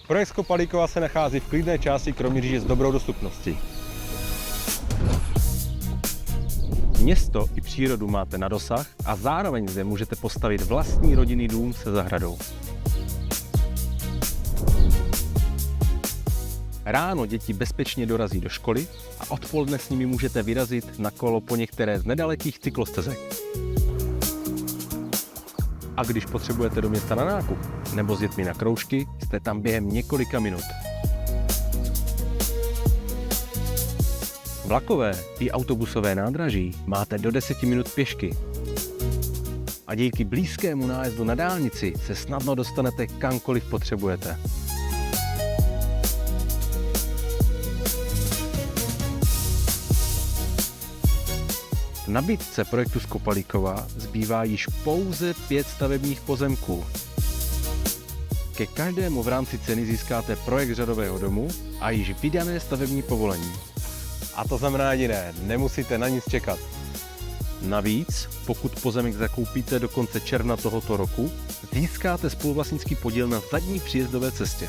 Projekt Skopalíkova se nachází v klidné části Kroměříže s dobrou dostupností. Město i přírodu máte na dosah a zároveň zde můžete postavit vlastní rodinný dům se zahradou. Ráno děti bezpečně dorazí do školy a odpoledne s nimi můžete vyrazit na kolo po některé z nedalekých cyklostezek. A když potřebujete do města na nákup nebo s dětmi na kroužky, jste tam během několika minut. Vlakové i autobusové nádraží máte do 10 minut pěšky. A díky blízkému nájezdu na dálnici se snadno dostanete kamkoliv potřebujete. V nabídce projektu Skopalíkova zbývá již pouze 5 stavebních pozemků. Ke každému v rámci ceny získáte projekt řadového domu a již vydané stavební povolení. A to znamená jediné, nemusíte na nic čekat. Navíc, pokud pozemek zakoupíte do konce června tohoto roku, získáte spoluvlastnický podíl na zadní příjezdové cestě.